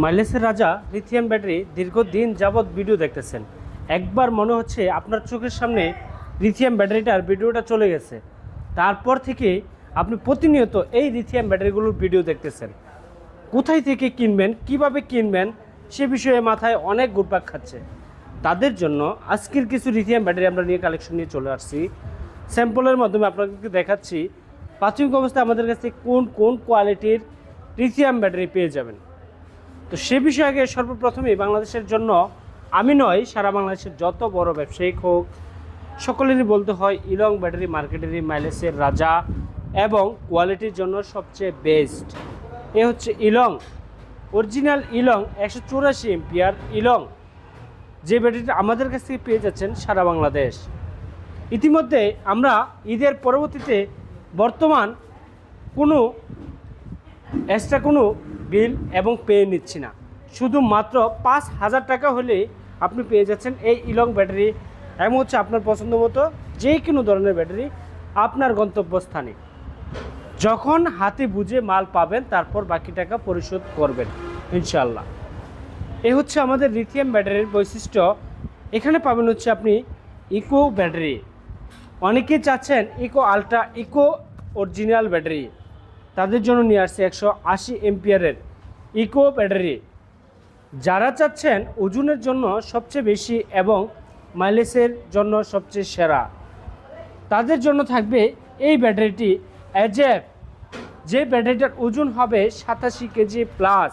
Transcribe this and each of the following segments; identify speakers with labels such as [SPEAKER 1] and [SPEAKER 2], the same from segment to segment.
[SPEAKER 1] মাইলেজের রাজা lithium battery দীর্ঘদিন যাবৎ ভিডিও দেখতেছেন। একবার মনে হচ্ছে আপনার চোখের সামনে লিথিয়াম ব্যাটারিটার ভিডিওটা চলে গেছে, তারপর থেকে আপনি প্রতিনিয়ত এই লিথিয়াম ব্যাটারিগুলোর ভিডিও দেখতেছেন। কোথায় থেকে কিনবেন, কিভাবে কিনবেন, সে বিষয়ে মাথায় অনেক ঘুরপাক খাচ্ছে। তাদের জন্য আজকের কিছু লিথিয়াম ব্যাটারি আমরা নিয়ে কালেকশন নিয়ে চলে আসছি। স্যাম্পলের মাধ্যমে আপনাদেরকে দেখাচ্ছি প্রাথমিক অবস্থায় আমাদের কাছে কোন কোন কোয়ালিটির লিথিয়াম ব্যাটারি পেয়ে যাবেন। তো সে বিষয়ে আগে সর্বপ্রথমেই বাংলাদেশের জন্য আমি নয়, সারা বাংলাদেশের যত বড় ব্যবসায়িক হোক সকলেরই বলতে হয় ইলং ব্যাটারি মার্কেটেরই মাইলেজের রাজা এবং কোয়ালিটির জন্য সবচেয়ে বেস্ট। এ হচ্ছে ইলং, অরিজিনাল ইলং 184 এম্পিয়ার ইলং, যে ব্যাটারিটা আমাদের কাছ থেকে পেয়ে যাচ্ছেন সারা বাংলাদেশ। ইতিমধ্যে আমরা ঈদের পরবর্তীতে বর্তমান কোনো এক্সট্রা কোনো বিল এবং পেয়ে নিচ্ছি না, শুধুমাত্র 5,000 টাকা হলে আপনি পেয়ে যাচ্ছেন এই ইলং ব্যাটারি এবং হচ্ছে আপনার পছন্দ মতো যে কোনো ধরনের ব্যাটারি আপনার গন্তব্যস্থানে। যখন হাতে বুঝে মাল পাবেন তারপর বাকি টাকা পরিশোধ করবেন ইনশাল্লাহ। এ হচ্ছে আমাদের লিথিয়াম ব্যাটারির বৈশিষ্ট্য। এখানে পাবেন হচ্ছে আপনি ইকো ব্যাটারি, অনেকে চাচ্ছেন eco ultra, eco original battery, তাদের জন্য নিয়ে আসছে 180 এম্পিয়ারের ইকো ব্যাটারি। যারা চাচ্ছেন ওজনের জন্য সবচেয়ে বেশি এবং মাইলেজের জন্য সবচেয়ে সেরা, তাদের জন্য থাকবে এই ব্যাটারিটি এজেফ, যে ব্যাটারিটার ওজন হবে 87 কেজি প্লাস।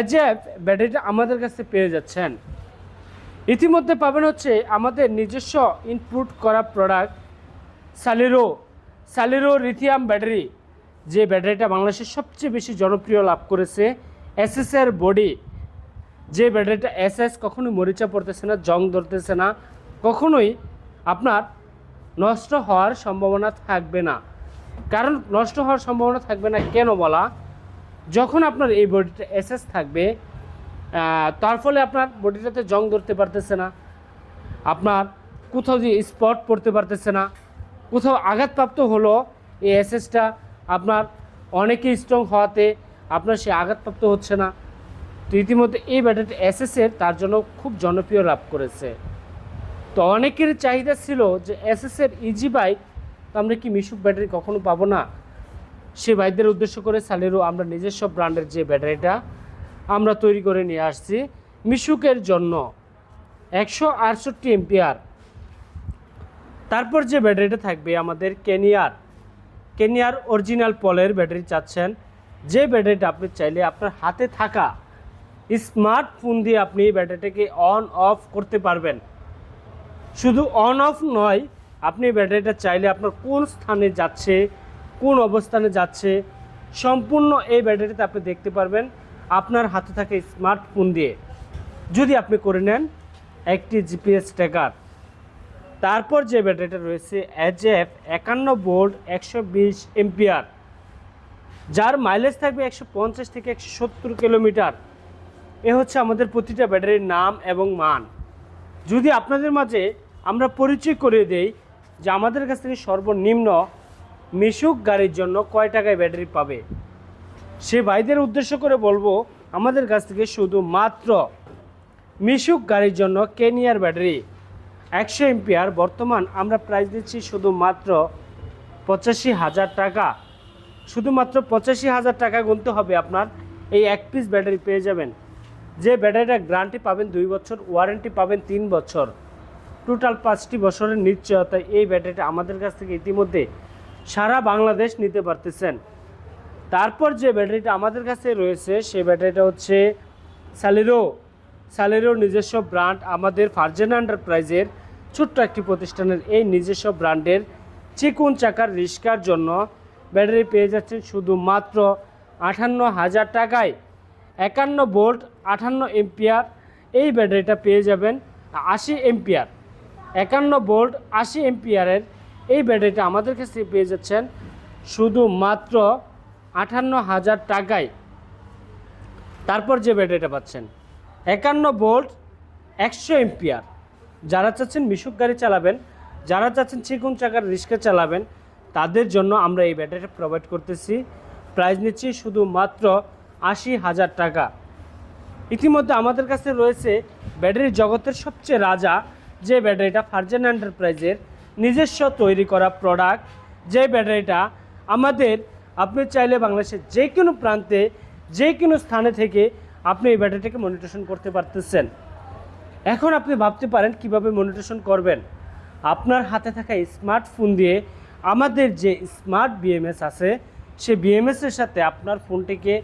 [SPEAKER 1] এজেফ ব্যাটারিটা আমাদের কাছে পেয়ে যাচ্ছেন। ইতিমধ্যে পাবেন হচ্ছে আমাদের নিজস্ব ইনপুট করা প্রোডাক্ট সালেরো লিথিয়াম ব্যাটারি, যে ব্যাটারিটা বাংলাদেশের সবচেয়ে বেশি জনপ্রিয় লাভ করেছে। এসএসের বডি, যে ব্যাটারিটা এসএস কখনোই মরিচা পড়তেছে না, জং ধরতেছে না, কখনোই আপনার নষ্ট হওয়ার সম্ভাবনা থাকবে না। কারণ নষ্ট হওয়ার সম্ভাবনা থাকবে না কেন বলা, যখন আপনার এই বডিটা এসএস থাকবে তার ফলে আপনার বডিটাতে জং ধরতে পারতেছে না, আপনার কোথাও যে স্পট পড়তে পারতেছে না, কোথাও আঘাতপ্রাপ্ত হলো এই এসএসটা আপনার অনেকে স্ট্রং হওয়াতে আপনার সে আঘাতপ্রাপ্ত হচ্ছে না। তো ইতিমধ্যে এই ব্যাটারিটা এসএসের তার জন্য খুব জনপ্রিয় লাভ করেছে। তো অনেকের চাহিদা ছিল যে এসএসের ইজি বাইক, তো আমরা কি মিশুক ব্যাটারি কখনো পাবো না? সে বাইকদের উদ্দেশ্য করে সালেরও আমরা নিজস্ব ব্র্যান্ডের যে ব্যাটারিটা আমরা তৈরি করে নিয়ে আসছি মিশুকের জন্য 168 এম্পিয়ার। তারপর যে ব্যাটারিটা থাকবে আমাদের কেনিয়ার অরিজিনাল পলের ব্যাটারি চাচ্ছেন, যে ব্যাটারিটা আপনি চাইলে আপনার হাতে থাকা স্মার্টফোন দিয়ে আপনি ব্যাটারিটাকে অন অফ করতে পারবেন। শুধু অন অফ নয়, আপনি ব্যাটারিটা চাইলে আপনার কোন স্থানে যাচ্ছে, কোন অবস্থানে যাচ্ছে, সম্পূর্ণ এই ব্যাটারিতে আপনি দেখতে পারবেন আপনার হাতে থাকা স্মার্টফোন দিয়ে, যদি আপনি করে নেন একটি জিপিএস ট্র্যাকার। তারপর যে ব্যাটারিটা রয়েছে এজেফ 51 ভোল্ট 120 এম্পিয়ার, যার মাইলেজ থাকবে 150 থেকে 170 কিলোমিটার। এ হচ্ছে আমাদের প্রতিটা ব্যাটারির নাম এবং মান। যদি আপনাদের মাঝে আমরা পরিচয় করিয়ে দেই যে আমাদের কাছ থেকে সর্বনিম্ন মিশুক গাড়ির জন্য কয় টাকায় ব্যাটারি পাবে, সে ভাইদের উদ্দেশ্য করে বলবো আমাদের কাছ থেকে শুধুমাত্র মিশুক গাড়ির জন্য কেনিয়ার ব্যাটারি 100 এম্পিয়ার বর্তমান আমরা প্রাইস দিচ্ছি শুধুমাত্র 85,000 টাকা। শুধুমাত্র 85,000 টাকা গুনতে হবে আপনার এই এক পিস ব্যাটারি পেয়ে যাবেন, যে ব্যাটারিটা গ্যারান্টি পাবেন 2 বছর, ওয়ারেন্টি পাবেন 3 বছর, টোটাল 5টি বছরের নিশ্চয়তা। এই ব্যাটারিটা আমাদের কাছ থেকে ইতিমধ্যে সারা বাংলাদেশ নিতে পারতেছেন। তারপর যে ব্যাটারিটা আমাদের কাছে রয়েছে সে ব্যাটারিটা হচ্ছে সালেরো নিজস্ব ব্র্যান্ড, আমাদের ফারজানা এন্টারপ্রাইজের ছোট্ট একটি প্রতিষ্ঠানের এই নিজস্ব ব্র্যান্ডের চিকন চাকার রিস্কার জন্য ব্যাটারি পেয়ে যাচ্ছেন শুধুমাত্র 58,000 টাকায়। 51 ভোল্ট 58 এম্পিয়ার এই ব্যাটারিটা পেয়ে যাবেন 80 এম্পিয়ার। 51 ভোল্ট 80 এম্পিয়ারের এই ব্যাটারিটা আমাদের কাছে পেয়ে যাচ্ছেন শুধুমাত্র 58,000 টাকায়। তারপর যে ব্যাটারিটা পাচ্ছেন 51 ভোল্ট 100 এম্পিয়ার, যারা চাচ্ছেন মিশুক গাড়ি চালাবেন, যারা চাচ্ছেন চিকন চাকার রিক্সা চালাবেন, তাদের জন্য আমরা এই ব্যাটারিটা প্রোভাইড করতেছি। প্রাইস নিচ্ছি শুধুমাত্র 80,000 টাকা। ইতিমধ্যে আমাদের কাছে রয়েছে ব্যাটারি জগতের সবচেয়ে রাজা যে ব্যাটারিটা ফারজানা এন্টারপ্রাইজের নিজস্ব তৈরি করা প্রোডাক্ট, যে ব্যাটারিটা আমাদের আপনি চাইলে বাংলাদেশের যে কোনো প্রান্তে যে কোনো স্থানে থেকে আপনি এই ব্যাটারিটাকে মনিটরেশন করতে পারতেছেন। এখন আপনি ভাবতে পারেন কিভাবে মনিটরেশন করবেন। আপনার হাতে থাকা স্মার্টফোন দিয়ে আমাদের যে স্মার্ট বিএমএস আছে সেই বিএমএসের সাথে আপনার ফোনটিকে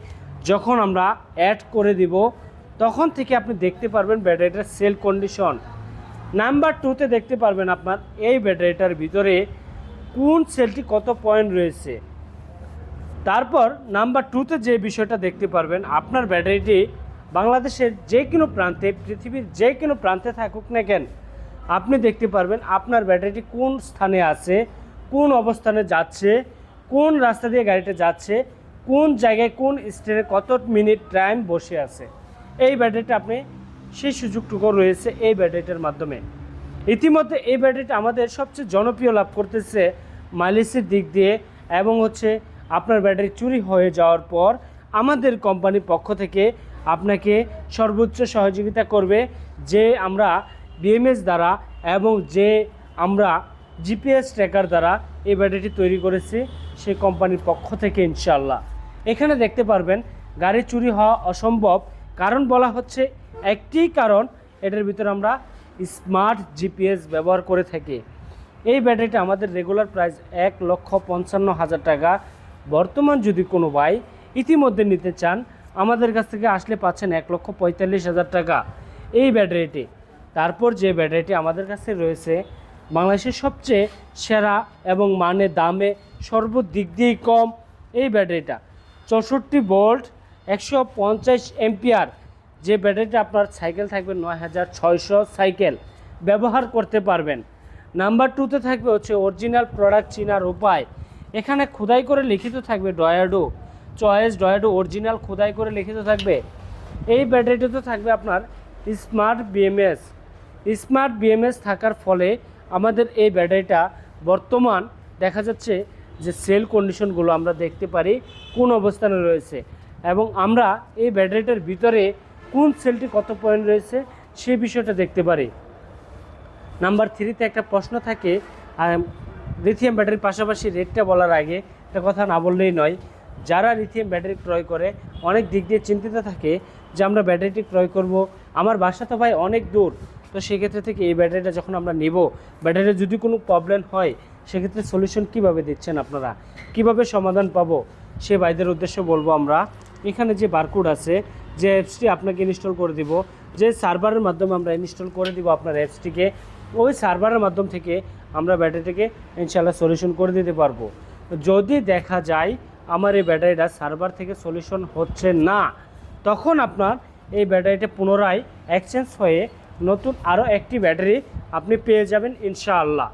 [SPEAKER 1] যখন আমরা অ্যাড করে দিব তখন থেকে আপনি দেখতে পারবেন ব্যাটারিটার সেল কন্ডিশন। নাম্বার 2তে দেখতে পারবেন আপনার এই ব্যাটারিটার ভিতরে কোন সেলটি কত পয়েন্ট রয়েছে। তারপর নাম্বার 2তে যে বিষয়টা দেখতে পারবেন আপনার ব্যাটারিটি বাংলাদেশের যে কোনো প্রান্তে, পৃথিবীর যে কোনো প্রান্তে থাকুক না কেন, আপনি দেখতে পারবেন আপনার ব্যাটারিটি কোন স্থানে আছে, কোন অবস্থানে যাচ্ছে, কোন রাস্তা দিয়ে গাড়িটা যাচ্ছে, কোন জায়গায় কোন স্টেশনে কত মিনিট টাইম বসে আছে। এই ব্যাটারিটা আপনি সেই সুযোগটুকু রয়েছে এই ব্যাটারিটার মাধ্যমে। ইতিমধ্যে এই ব্যাটারিটা আমাদের সবচেয়ে জনপ্রিয় লাভ করতেছে মাইলেজের দিক দিয়ে, এবং আপনার ব্যাটারি চুরি হয়ে যাওয়ার পর আমাদের কোম্পানির পক্ষ থেকে আপনাকে সর্বোচ্চ সহযোগিতা করবে, যে আমরা বিএমএস দ্বারা এবং যে আমরা জিপিএস ট্র্যাকার দ্বারা এই ব্যাটারিটি তৈরি করেছি সেই কোম্পানির পক্ষ থেকে ইনশাআল্লাহ। এখানে দেখতে পারবেন গাড়ি চুরি হওয়া অসম্ভব, কারণ বলা হচ্ছে একটি কারণ, এটার ভিতরে আমরা স্মার্ট জিপিএস ব্যবহার করে থাকি। এই ব্যাটারিটা আমাদের রেগুলার প্রাইস 1,55,000 টাকা। বর্তমান যদি কোনো ভাই ইতিমধ্যে নিতে চান আমাদের কাছ থেকে আসলে পাচ্ছেন 1,45,000 টাকা এই ব্যাটারিটি। তারপর যে ব্যাটারিটি আমাদের কাছে রয়েছে বাংলাদেশের সবচেয়ে সেরা এবং মানে দামে সর্বদিক দিয়েই কম এই ব্যাটারিটা 64 ভোল্ট 150 এম্পিয়ার, যে ব্যাটারিটা আপনার সাইকেল থাকবে 9600 সাইকেল ব্যবহার করতে পারবেন। নাম্বার 2তে থাকবে অরিজিনাল প্রোডাক্ট চিনার উপায়। এখানে খোদাই করে লিখিত থাকবে ডয়াডো চয়েস, ডয়াডো অরিজিনাল খোদাই করে লিখিত থাকবে। এই ব্যাটারিটিতে থাকবে আপনার স্মার্ট বিএমএস। স্মার্ট বিএমএস থাকার ফলে আমাদের এই ব্যাটারিটা বর্তমান দেখা যাচ্ছে যে সেল কন্ডিশনগুলো আমরা দেখতে পারি কোন অবস্থানে রয়েছে, এবং আমরা এই ব্যাটারিটার ভিতরে কোন সেলটি কত পয়েন্ট রয়েছে সেই বিষয়টা দেখতে পারি। নাম্বার 3তে একটা প্রশ্ন থাকে, লিথিয়াম ব্যাটারির পাশাপাশি রেটটা বলার আগে একটা কথা না বললেই নয়। যারা লিথিয়াম ব্যাটারি ক্রয় করে অনেক দিক দিয়ে চিন্তিত থাকে যে আমরা ব্যাটারিটি ক্রয় করব, আমার বাসা তো ভাই অনেক দূর, তো সেক্ষেত্রে থেকে এই ব্যাটারিটা যখন আমরা নিব, ব্যাটারির যদি কোনো প্রবলেম হয় সেক্ষেত্রে সলিউশন কিভাবে দিচ্ছেন আপনারা, কিভাবে সমাধান পাবো, সে ভাইদের উদ্দেশ্যে বলবো আমরা এখানে যে বারকোড আছে, যে অ্যাপসটি আপনাকে ইনস্টল করে দিব, যে সার্ভারের মাধ্যমে আমরা ইনস্টল করে দিব আপনার অ্যাপসটিকে, ওই সার্ভারের মাধ্যম থেকে আমরা ব্যাটারিটিকে ইনশাআল্লাহ সলিউশন করে দিতে পারবো। যদি দেখা যায় আমার এই ব্যাটারিটা সার্ভার থেকে সলিউশন হচ্ছে না, তখন আপনার এই ব্যাটারিটা পুনরায় এক্সচেঞ্জ হয়ে নতুন আরও একটি ব্যাটারি আপনি পেয়ে যাবেন ইনশাআল্লাহ।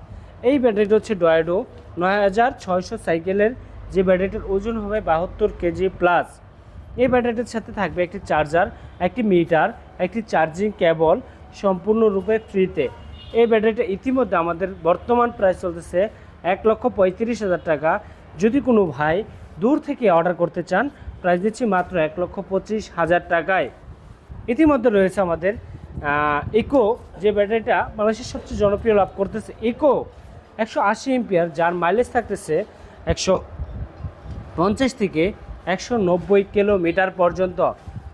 [SPEAKER 1] এই ব্যাটারিটা হচ্ছে ডয়াডো 9600 সাইকেলের, যে ব্যাটারিটার ওজন হবে 72 কেজি প্লাস। এই ব্যাটারিটার সাথে থাকবে একটি চার্জার, একটি মিটার, একটি চার্জিং কেবল সম্পূর্ণরূপে ফ্রিতে। এই ব্যাটারিটা ইতিমধ্যে আমাদের বর্তমান প্রাইস চলতেছে 1,35,000 টাকা। যদি কোনো ভাই দূর থেকে অর্ডার করতে চান প্রাইস দিচ্ছি মাত্র 1,25,000 টাকায়। ইতিমধ্যে রয়েছে আমাদের ইকো, যে ব্যাটারিটা বাংলাদেশের সবচেয়ে জনপ্রিয় লাভ করতেছে ইকো 180 এম্পিয়ার, যার মাইলেজ থাকতেছে 150 থেকে 190 কিলোমিটার পর্যন্ত।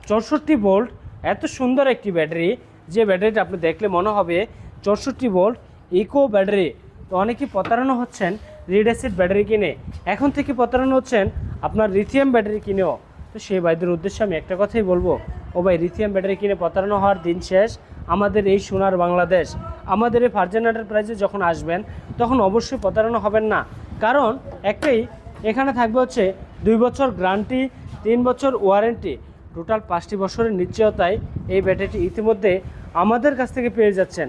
[SPEAKER 1] 64 ভোল্ট এত সুন্দর একটি ব্যাটারি, যে ব্যাটারিটা আপনি দেখলে মনে হবে 64 ভোল্ট ইকো ব্যাটারি। তো অনেকেই প্রতারণা হচ্ছেন লিড অ্যাসিড ব্যাটারি কিনে, এখন থেকে প্রতারণা হচ্ছেন আপনার লিথিয়াম ব্যাটারি কিনেও। তো সেই ভাইদের উদ্দেশ্যে আমি একটা কথাই বলবো, ও ভাই লিথিয়াম ব্যাটারি কিনে প্রতারণা হওয়ার দিন শেষ। আমাদের এই সোনার বাংলাদেশ, আমাদের এই ফারজানা এন্টারপ্রাইজে যখন আসবেন তখন অবশ্যই প্রতারণা হবেন না, কারণ একটাই এখানে থাকবে 2 বছর গ্যারান্টি, 3 বছর ওয়ারেন্টি, টোটাল 5টি বছরের নিশ্চয়তায় এই ব্যাটারিটি ইতিমধ্যে আমাদের কাছ থেকে পেয়ে যাচ্ছেন।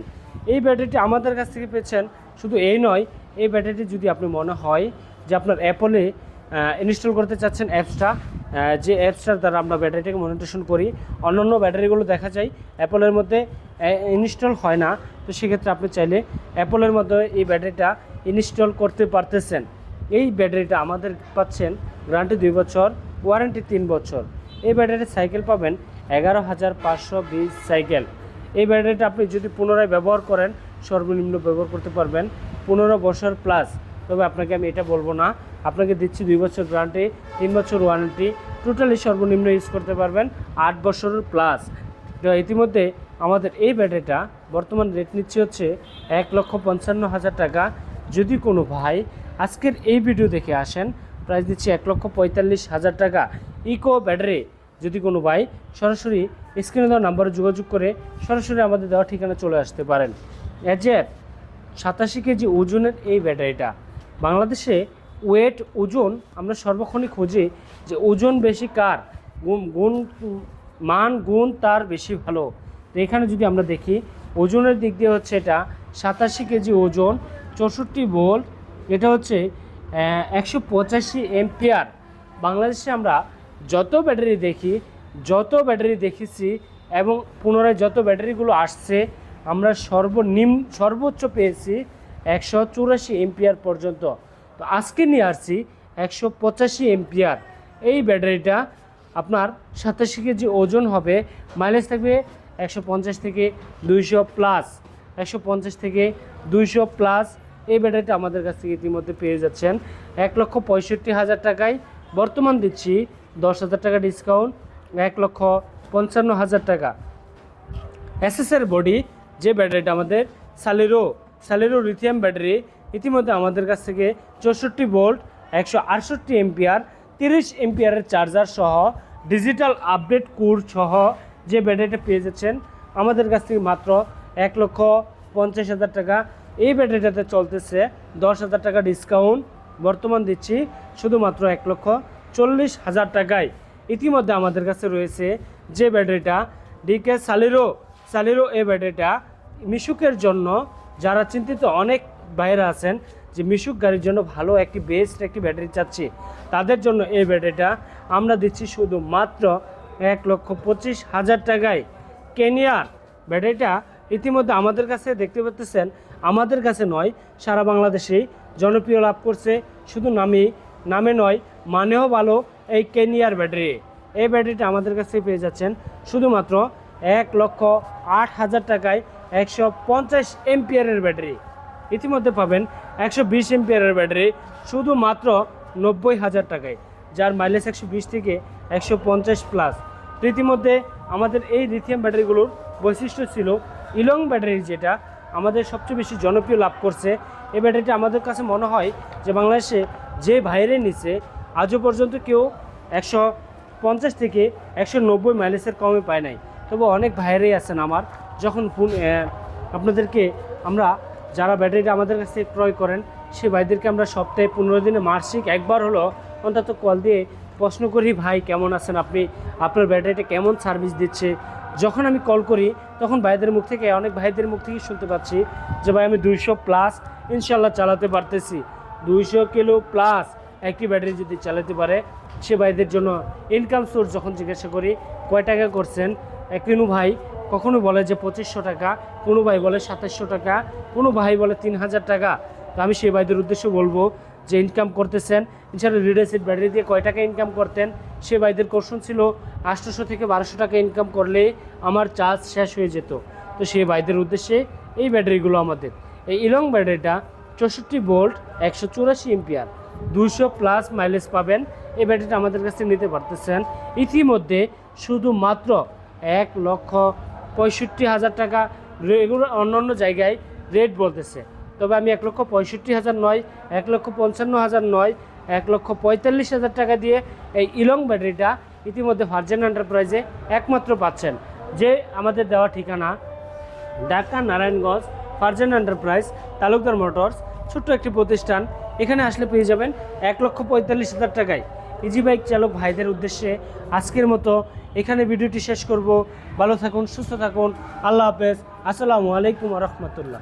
[SPEAKER 1] এই ব্যাটারিটি আমাদের কাছ থেকে পেয়েছেন, শুধু এই নয়, এই ব্যাটারিটি যদি আপনি মনে হয় যে আপনার অ্যাপলে ইনস্টল করতে চাচ্ছেন অ্যাপসটা, যে অ্যাপসটার দ্বারা আমরা ব্যাটারিটাকে মনিটরেশন করি, অন্যান্য ব্যাটারিগুলো দেখা যায় অ্যাপলের মধ্যে ইনস্টল হয় না, তো সেক্ষেত্রে আপনি চাইলে অ্যাপলের মধ্যে এই ব্যাটারিটা ইনস্টল করতে পারতেছেন। এই ব্যাটারিটা আমাদের পাচ্ছেন গ্যারান্টি 2 বছর, ওয়ারেন্টি 3 বছর। এই ব্যাটারির সাইকেল পাবেন 11,520 সাইকেল। এই ব্যাটারিটা আপনি যদি পুনরায় ব্যবহার করেন সর্বনিম্ন ব্যবহার করতে পারবেন 15 বছর প্লাস। তবে আপনাকে আমি এটা বলবো না, আপনাকে দিচ্ছি 2 বছর গ্যারান্টি, 3 বছর ওয়ারেন্টি, টোটালি সর্বনিম্ন ইউজ করতে পারবেন 8 বছরের প্লাস। তো ইতিমধ্যে আমাদের এই ব্যাটারিটা বর্তমান রেট নিচ্ছে হচ্ছে 1,55,000 টাকা। যদি কোনো ভাই আজকের এই ভিডিও দেখে আসেন, প্রাইস দিচ্ছি 1,45,000 টাকা ইকো ব্যাটারি। যদি কোনো ভাই সরাসরি স্ক্রিনে দেওয়া নাম্বারে যোগাযোগ করে সরাসরি আমাদের দেওয়া ঠিকানা চলে আসতে পারেন। এজের 87 কেজি ওজনের এই ব্যাটারিটা বাংলাদেশে ওয়েট ওজন আমরা সর্বক্ষণই খুঁজি যে ওজন বেশি কার, মান গুণ তার বেশি ভালো। তো এখানে যদি আমরা দেখি ওজনের দিক দিয়ে হচ্ছে এটা 87 কেজি ওজন, 64 ভোল্ট, এটা হচ্ছে 185 এম্পিয়ার। বাংলাদেশে আমরা যত ব্যাটারি দেখেছি এবং পুনরায় যত ব্যাটারিগুলো আসছে, আমরা সর্বোচ্চ পেয়েছি 184 এম্পিয়ার পর্যন্ত। তো আজকে নিয়ে আসছি 185 এম্পিয়ার। এই ব্যাটারিটা আপনার 87 কেজি ওজন হবে, মাইলেজ থাকবে 150 থেকে 200 প্লাস, 150 থেকে 200 প্লাস। এই ব্যাটারিটা আমাদের কাছ থেকে ইতিমধ্যে পেয়ে যাচ্ছেন 1,65,000 টাকায়। বর্তমান দিচ্ছি 10,000 টাকা ডিসকাউন্ট, 1,55,000 টাকা। এসএসের বডি যে ব্যাটারিটা আমাদের সালেরো লিথিয়াম ব্যাটারি, ইতিমধ্যে আমাদের কাছ থেকে 64 ভোল্ট, 168 এম্পিয়ার, 30 এম্পিয়ারের চার্জার সহ ডিজিটাল আপডেট কোড সহ যে ব্যাটারিটা পেয়ে যাচ্ছেন আমাদের কাছ থেকে মাত্র 1,50,000 টাকা। এই ব্যাটারিটাতে চলতেছে 10,000 টাকা ডিসকাউন্ট, বর্তমান দিচ্ছি শুধুমাত্র 1,40,000 টাকায়। ইতিমধ্যে আমাদের কাছে রয়েছে যে ব্যাটারিটা ডিকে সালেরো এই ব্যাটারিটা মিশুকের জন্য, যারা চিন্তিত অনেক বাইরে আছেন যে মিশুক গাড়ির জন্য ভালো একটি বেস্ট একটি ব্যাটারি চাচ্ছি, তাদের জন্য এই ব্যাটারিটা আমরা দিচ্ছি শুধুমাত্র 1,25,000 টাকায়। কেনিয়ার ব্যাটারিটা ইতিমধ্যে আমাদের কাছে দেখতে পাচ্ছেন, আমাদের কাছে নয় সারা বাংলাদেশেই জনপ্রিয় লাভ করছে। শুধু নামে নয়, মানেও ভালো এই কেনিয়ার ব্যাটারি। এই ব্যাটারিটা আমাদের কাছে পেয়ে যাচ্ছেন শুধুমাত্র 1,08,000 টাকায়। 150 এম্পিয়ারের ব্যাটারি ইতিমধ্যে পাবেন 120 এম্পিয়ারের ব্যাটারি শুধুমাত্র 90,000 টাকায়, যার মাইলেজ 120 থেকে 150 প্লাস। তো ইতিমধ্যে আমাদের এই লিথিয়াম ব্যাটারিগুলোর বৈশিষ্ট্য ছিল ইলং ব্যাটারি, যেটা আমাদের সবচেয়ে বেশি জনপ্রিয় লাভ করছে। এই ব্যাটারিটা আমাদের কাছে মনে হয় যে বাংলাদেশে যে বাইরে নিচে আজও পর্যন্ত কেউ 150 থেকে 190 মাইলেজের কমে পায় নাই। তবে অনেক ভাইয়েরাই আছেন আমার, যখন আপনাদেরকে আমরা যারা ব্যাটারিটা আমাদের কাছে ক্রয় করেন সে ভাইদেরকে আমরা সপ্তাহে 15 দিনে মাসিক একবার হলো অন্তত কল দিয়ে প্রশ্ন করি, ভাই কেমন আছেন আপনি, আপনার ব্যাটারিটা কেমন সার্ভিস দিচ্ছে। যখন আমি কল করি তখন অনেক ভাইদের মুখ থেকে শুনতে পাচ্ছি যে ভাই আমি 200 প্লাস ইনশাল্লাহ চালাতে পারতেছি। 200 কিলো প্লাস একটি ব্যাটারি যদি চালাতে পারে সে ভাইদের জন্য ইনকাম সোর্স যখন জিজ্ঞাসা করি কয় টাকা করছেন, কোনো ভাই কখনো বলে যে 2500 টাকা, কোনো ভাই বলে 2700 টাকা, কোনো ভাই বলে 3,000 টাকা। তো আমি সেই ভাইদের উদ্দেশ্যে বলবো যে ইনকাম করতেছেন ইনশাআল্লাহ। লিড অ্যাসিড ব্যাটারি দিয়ে কয় টাকা ইনকাম করতেন, সে ভাইদের কোশ্চেন ছিল 800 থেকে 1200 টাকা ইনকাম করলে আমার চার্জ শেষ হয়ে যেত। তো সেই ভাইদের উদ্দেশ্যে এই ব্যাটারিগুলো আমাদের এই ইলং ব্যাটারিটা 64 ভোল্ট, 184 এম্পিয়ার, 200 প্লাস মাইলেজ পাবেন। এই ব্যাটারিটা আমাদের কাছে নিতে পারতেছেন ইতিমধ্যে শুধুমাত্র 1,65,000 টাকা। এগুলো অন্যান্য জায়গায় রেট বলতেছে, তবে আমি 1,65,000 নয়, 1,55,000 নয়, 1,45,000 টাকা দিয়ে এই ইলং ব্যাটারিটা ইতিমধ্যে ভার্জিন এন্টারপ্রাইজে একমাত্র পাচ্ছেন। যে আমাদের দেওয়া ঠিকানা Dhaka Narayanganj virgin enterprise, Talukdar motors, ছোট্ট একটি প্রতিষ্ঠান। এখানে আসলে পেয়ে যাবেন 1,45,000 টাকায়। ইজি বাইক চালক ভাইদের উদ্দেশ্যে আজকের মতো এখানে ভিডিওটি শেষ করব। ভালো থাকুন, সুস্থ থাকুন, আল্লাহ হাফেজ, আসসালামু আলাইকুম ওয়া রাহমাতুল্লাহ।